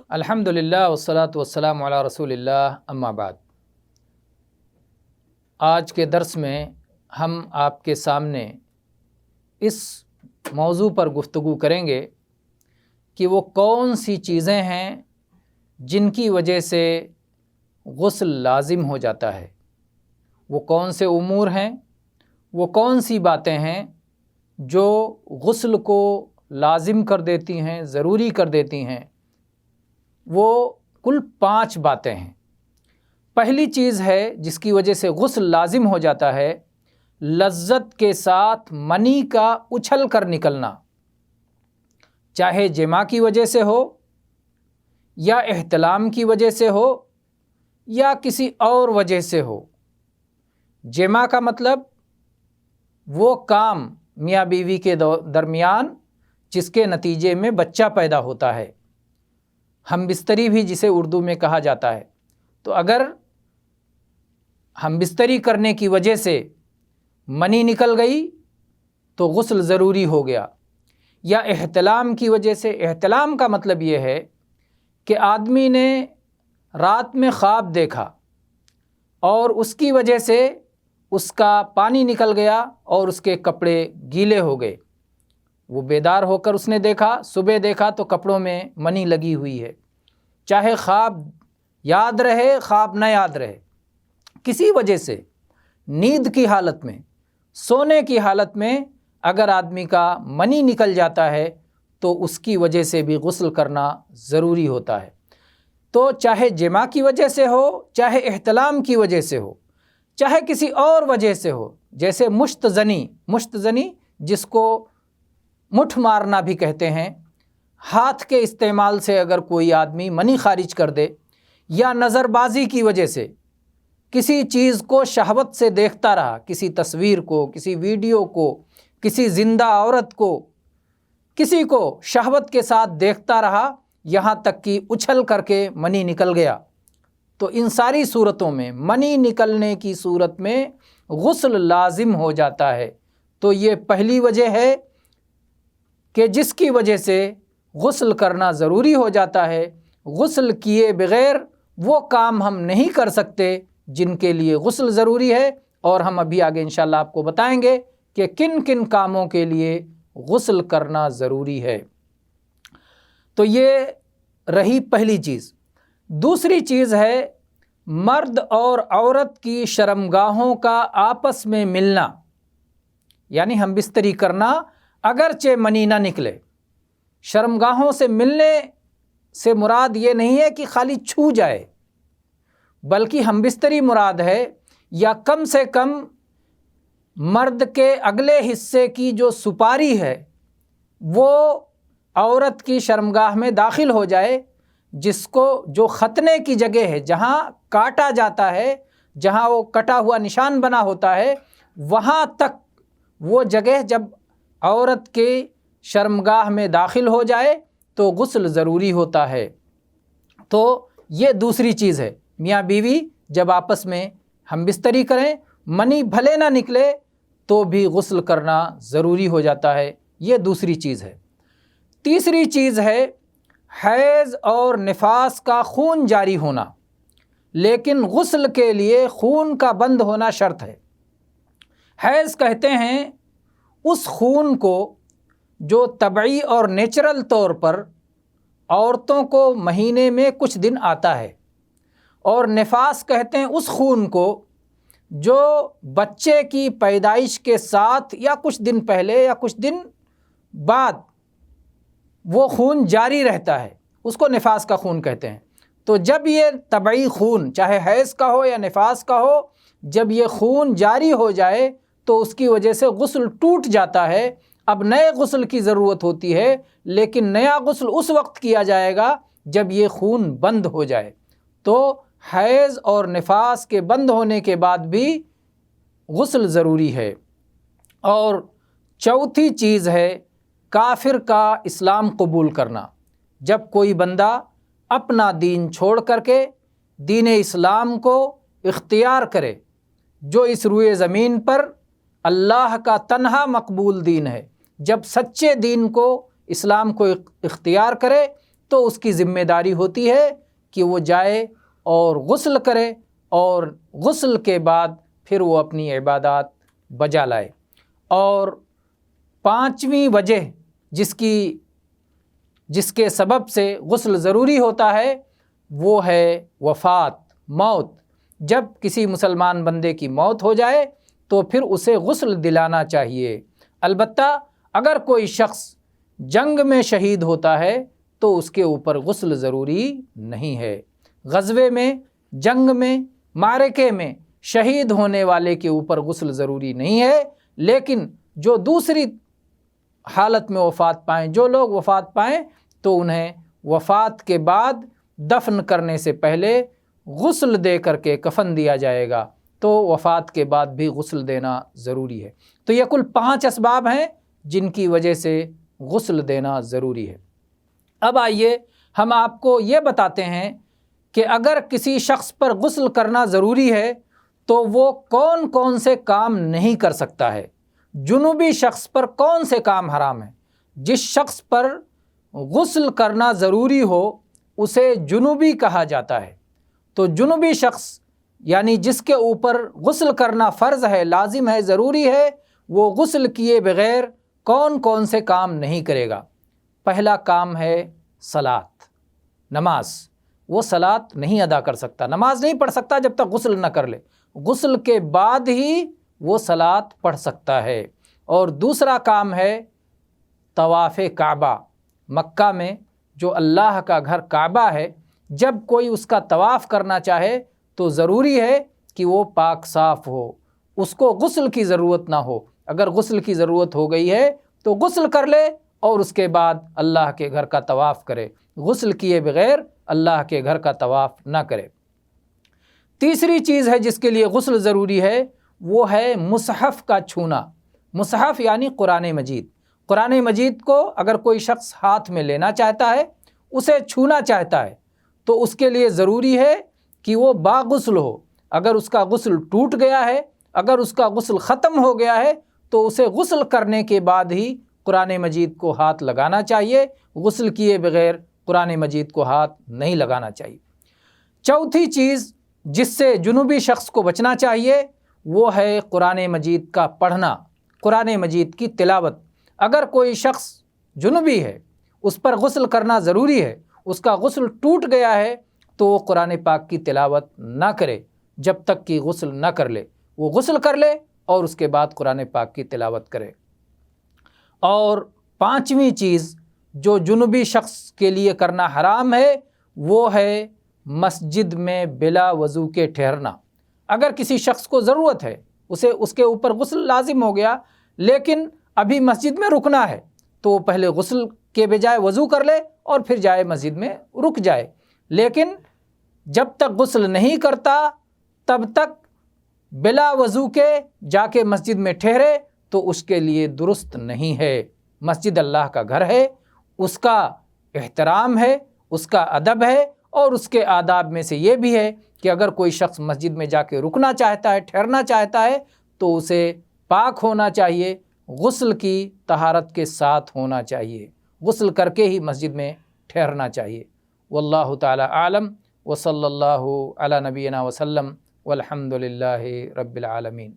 الحمدللہ والصلاة والسلام علی رسول اللہ، اما بعد۔ آج کے درس میں ہم آپ کے سامنے اس موضوع پر گفتگو کریں گے کہ وہ کون سی چیزیں ہیں جن کی وجہ سے غسل لازم ہو جاتا ہے، وہ کون سے امور ہیں، وہ کون سی باتیں ہیں جو غسل کو لازم کر دیتی ہیں، ضروری کر دیتی ہیں۔ وہ کل 5 باتیں ہیں۔ پہلی چیز ہے جس کی وجہ سے غسل لازم ہو جاتا ہے، لذت کے ساتھ منی کا اچھل کر نکلنا، چاہے جماع کی وجہ سے ہو یا احتلام کی وجہ سے ہو یا کسی اور وجہ سے ہو۔ جماع کا مطلب وہ کام میاں بیوی کے درمیان جس کے نتیجے میں بچہ پیدا ہوتا ہے، ہم بستری بھی جسے اردو میں کہا جاتا ہے۔ تو اگر ہم بستری کرنے کی وجہ سے منی نکل گئی تو غسل ضروری ہو گیا، یا احتلام کی وجہ سے۔ احتلام کا مطلب یہ ہے کہ آدمی نے رات میں خواب دیکھا اور اس کی وجہ سے اس کا پانی نکل گیا اور اس کے کپڑے گیلے ہو گئے۔ وہ بیدار ہو کر اس نے دیکھا، صبح دیکھا تو کپڑوں میں منی لگی ہوئی ہے، چاہے خواب یاد رہے خواب نہ یاد رہے، کسی وجہ سے نیند کی حالت میں، سونے کی حالت میں اگر آدمی کا منی نکل جاتا ہے تو اس کی وجہ سے بھی غسل کرنا ضروری ہوتا ہے۔ تو چاہے جماع کی وجہ سے ہو، چاہے احتلام کی وجہ سے ہو، چاہے کسی اور وجہ سے ہو، جیسے مشت زنی جس کو مٹھ مارنا بھی کہتے ہیں، ہاتھ کے استعمال سے اگر کوئی آدمی منی خارج کر دے، یا نظر بازی کی وجہ سے کسی چیز کو شہوت سے دیکھتا رہا، کسی تصویر کو، کسی ویڈیو کو، کسی زندہ عورت کو، کسی کو شہوت کے ساتھ دیکھتا رہا یہاں تک کہ اچھل کر کے منی نکل گیا، تو ان ساری صورتوں میں منی نکلنے کی صورت میں غسل لازم ہو جاتا ہے۔ تو یہ پہلی وجہ ہے کہ جس کی وجہ سے غسل کرنا ضروری ہو جاتا ہے۔ غسل کیے بغیر وہ کام ہم نہیں کر سکتے جن کے لیے غسل ضروری ہے، اور ہم ابھی آگے انشاءاللہ آپ کو بتائیں گے کہ کن کن کاموں کے لیے غسل کرنا ضروری ہے۔ تو یہ رہی پہلی چیز۔ دوسری چیز ہے مرد اور عورت کی شرمگاہوں کا آپس میں ملنا، یعنی ہم بستری کرنا اگرچہ منی نہ نکلے۔ شرمگاہوں سے ملنے سے مراد یہ نہیں ہے کہ خالی چھو جائے، بلکہ ہم بستری مراد ہے، یا کم سے کم مرد کے اگلے حصے کی جو سپاری ہے وہ عورت کی شرمگاہ میں داخل ہو جائے، جس کو جو ختنے کی جگہ ہے، جہاں کاٹا جاتا ہے، جہاں وہ کٹا ہوا نشان بنا ہوتا ہے، وہاں تک وہ جگہ جب عورت کے شرمگاہ میں داخل ہو جائے تو غسل ضروری ہوتا ہے۔ تو یہ دوسری چیز ہے، میاں بیوی جب آپس میں ہم بستری کریں، منی بھلے نہ نکلے تو بھی غسل کرنا ضروری ہو جاتا ہے، یہ دوسری چیز ہے۔ تیسری چیز ہے حیض اور نفاس کا خون جاری ہونا، لیکن غسل کے لیے خون کا بند ہونا شرط ہے۔ حیض کہتے ہیں اس خون کو جو طبعی اور نیچرل طور پر عورتوں کو مہینے میں کچھ دن آتا ہے، اور نفاس کہتے ہیں اس خون کو جو بچے کی پیدائش کے ساتھ یا کچھ دن پہلے یا کچھ دن بعد وہ خون جاری رہتا ہے، اس کو نفاس کا خون کہتے ہیں۔ تو جب یہ طبعی خون چاہے حیض کا ہو یا نفاس کا ہو، جب یہ خون جاری ہو جائے تو اس کی وجہ سے غسل ٹوٹ جاتا ہے، اب نئے غسل کی ضرورت ہوتی ہے، لیکن نیا غسل اس وقت کیا جائے گا جب یہ خون بند ہو جائے۔ تو حیض اور نفاس کے بند ہونے کے بعد بھی غسل ضروری ہے۔ اور چوتھی چیز ہے کافر کا اسلام قبول کرنا۔ جب کوئی بندہ اپنا دین چھوڑ کر کے دین اسلام کو اختیار کرے، جو اس روئے زمین پر اللہ کا تنہا مقبول دین ہے، جب سچے دین کو، اسلام کو اختیار کرے تو اس کی ذمہ داری ہوتی ہے کہ وہ جائے اور غسل کرے، اور غسل کے بعد پھر وہ اپنی عبادات بجا لائے۔ اور پانچویں وجہ جس کے سبب سے غسل ضروری ہوتا ہے وہ ہے وفات، موت۔ جب کسی مسلمان بندے کی موت ہو جائے تو پھر اسے غسل دلانا چاہیے۔ البتہ اگر کوئی شخص جنگ میں شہید ہوتا ہے تو اس کے اوپر غسل ضروری نہیں ہے۔ غزوے میں، جنگ میں، معرکے میں شہید ہونے والے کے اوپر غسل ضروری نہیں ہے، لیکن جو دوسری حالت میں وفات پائیں، جو لوگ وفات پائیں تو انہیں وفات کے بعد دفن کرنے سے پہلے غسل دے کر کے کفن دیا جائے گا، تو وفات کے بعد بھی غسل دینا ضروری ہے۔ تو یہ کل 5 اسباب ہیں جن کی وجہ سے غسل دینا ضروری ہے۔ اب آئیے ہم آپ کو یہ بتاتے ہیں کہ اگر کسی شخص پر غسل کرنا ضروری ہے تو وہ کون کون سے کام نہیں کر سکتا ہے۔ جنوبی شخص پر کون سے کام حرام ہیں؟ جس شخص پر غسل کرنا ضروری ہو اسے جنوبی کہا جاتا ہے۔ تو جنوبی شخص یعنی جس کے اوپر غسل کرنا فرض ہے، لازم ہے، ضروری ہے، وہ غسل کیے بغیر کون کون سے کام نہیں کرے گا؟ پہلا کام ہے صلاۃ، نماز۔ وہ صلاۃ نہیں ادا کر سکتا، نماز نہیں پڑھ سکتا جب تک غسل نہ کر لے۔ غسل کے بعد ہی وہ صلاۃ پڑھ سکتا ہے۔ اور دوسرا کام ہے طواف کعبہ۔ مکہ میں جو اللہ کا گھر کعبہ ہے، جب کوئی اس کا طواف کرنا چاہے تو ضروری ہے کہ وہ پاک صاف ہو، اس کو غسل کی ضرورت نہ ہو۔ اگر غسل کی ضرورت ہو گئی ہے تو غسل کر لے اور اس کے بعد اللہ کے گھر کا طواف کرے، غسل کیے بغیر اللہ کے گھر کا طواف نہ کرے۔ تیسری چیز ہے جس کے لیے غسل ضروری ہے، وہ ہے مصحف کا چھونا۔ مصحف یعنی قرآن مجید۔ قرآن مجید کو اگر کوئی شخص ہاتھ میں لینا چاہتا ہے، اسے چھونا چاہتا ہے، تو اس کے لیے ضروری ہے کہ وہ باغسل ہو۔ اگر اس کا غسل ٹوٹ گیا ہے، اگر اس کا غسل ختم ہو گیا ہے تو اسے غسل کرنے کے بعد ہی قرآن مجید کو ہاتھ لگانا چاہیے، غسل کیے بغیر قرآن مجید کو ہاتھ نہیں لگانا چاہیے۔ چوتھی چیز جس سے جنوبی شخص کو بچنا چاہیے وہ ہے قرآن مجید کا پڑھنا، قرآن مجید کی تلاوت۔ اگر کوئی شخص جنوبی ہے، اس پر غسل کرنا ضروری ہے، اس کا غسل ٹوٹ گیا ہے تو وہ قرآن پاک کی تلاوت نہ کرے جب تک کہ غسل نہ کر لے۔ وہ غسل کر لے اور اس کے بعد قرآن پاک کی تلاوت کرے۔ اور پانچویں چیز جو جنوبی شخص کے لیے کرنا حرام ہے وہ ہے مسجد میں بلا وضو کے ٹھہرنا۔ اگر کسی شخص کو ضرورت ہے، اس کے اوپر غسل لازم ہو گیا لیکن ابھی مسجد میں رکنا ہے، تو وہ پہلے غسل کے بجائے وضو کر لے اور پھر جائے مسجد میں رک جائے۔ لیکن جب تک غسل نہیں کرتا تب تک بلا وضو کے جا کے مسجد میں ٹھہرے تو اس کے لیے درست نہیں ہے۔ مسجد اللہ کا گھر ہے، اس کا احترام ہے، اس کا ادب ہے، اور اس کے آداب میں سے یہ بھی ہے کہ اگر کوئی شخص مسجد میں جا کے رکنا چاہتا ہے، ٹھہرنا چاہتا ہے، تو اسے پاک ہونا چاہیے، غسل کی طہارت کے ساتھ ہونا چاہیے، غسل کر کے ہی مسجد میں ٹھہرنا چاہیے۔ واللہ تعالی عالم، وصلی اللہ علی نبینا وسلم، والحمد للہ رب العالمین۔